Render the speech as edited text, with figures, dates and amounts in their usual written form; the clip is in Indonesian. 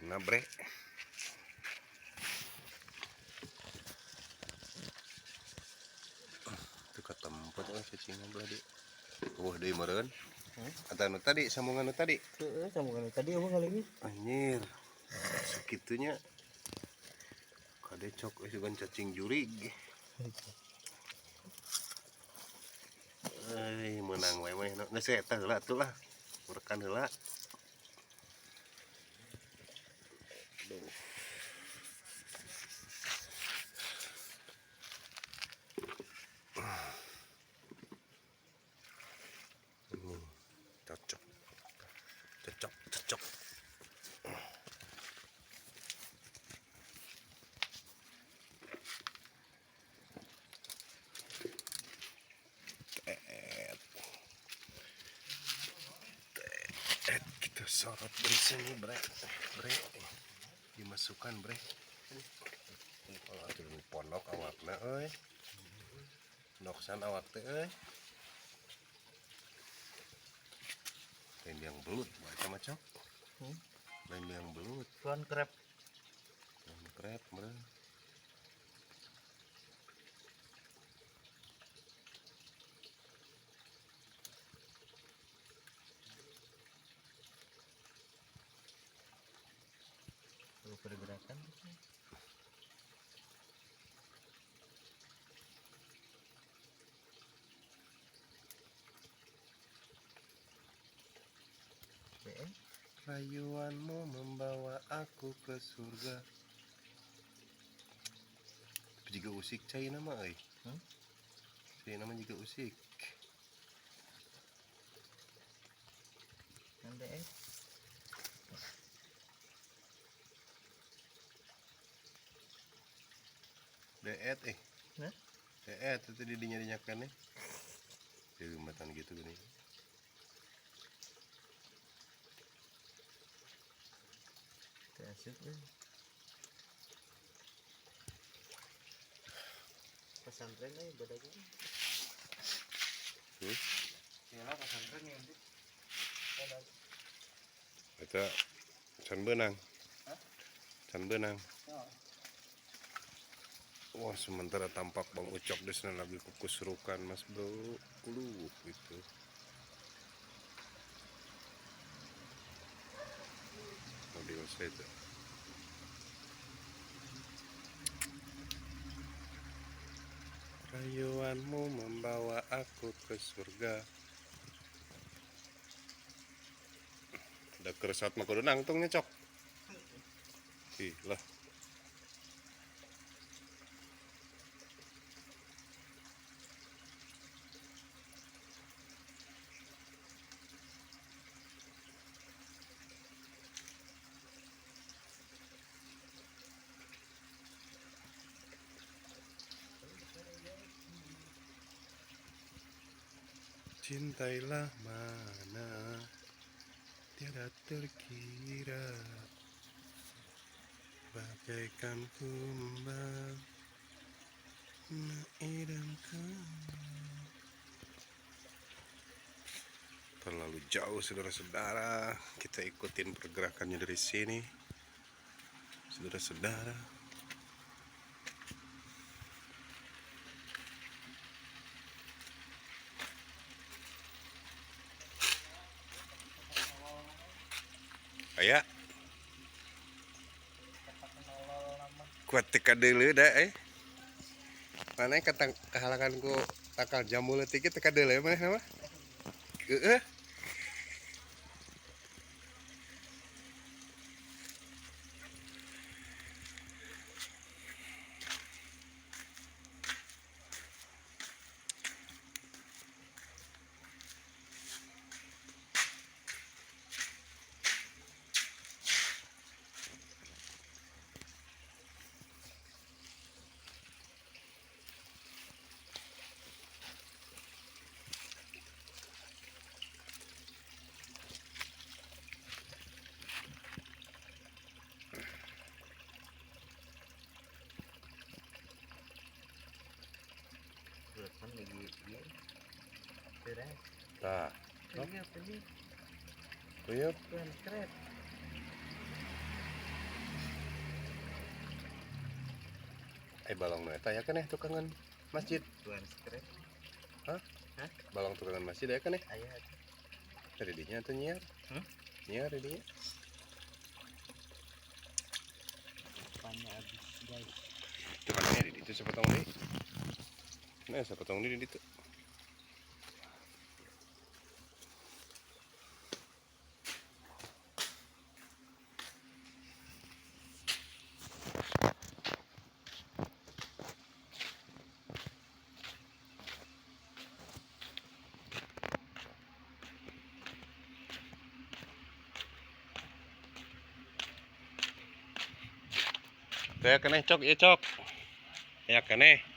Mana bre? Itu ketempet cacingnya beladi. Wah deui meureun. Ata nu tadi sambungan nu tadi. Heeh, sambungan tadi apa kali ini? Anjir. Sakitunya. Kadecok eueuh cacing jurig. Menang we mah. Geus eta heula atuh lah. Rekan heula. Cocok. Kita sorot dari sini bre, dimasukkan bre. Kalau ada pondok awakna noksan awak teh lain yang belut macam-macam. Lain yang belut. Tuan crab. Crab bre. Pergerakan Rayuanmu membawa aku ke surga. Tapi juga usik cai nama cai nama juga usik. Nanti Deet Hah? Deet itu dinyakan nih. Jadi matan gitu gini. asik pesantren aja bedanya. Yalah pesantren ya nanti. Eta can benang. Can benang. Wah sementara tampak Bang Ucok di sana lagi kukusurukan Mas Bro. Gitu. Mobil saya itu. Rayuanmu membawa aku ke surga. Udah keresat mah kudu nangtung Cok. Ih lah. Cintailah mana tiada terkira, bagaikan kumbang mengidamkan. Terlalu jauh saudara-saudara, kita ikutin pergerakannya dari sini, saudara-saudara. Aya kuat teka deuleu da mana kata kehalangan ku takal jambu leutik teka deuleu mah nama heeh. Kan lagi dia. Beres. Tah. Iya, tadi. Kuyup. Tuan crab. balong nu eta ya keneh tukangan masjid. tuan sekret Balong tukangan masjid ya keneh. ayah Tadi dinya teh nyiar. Nyiar di dinya. pannya habis guys. Tukannya di ditu sepotong deui. Nah, sepotong deui di ditu. Teh keneh cok, ya cok. Ya keneh.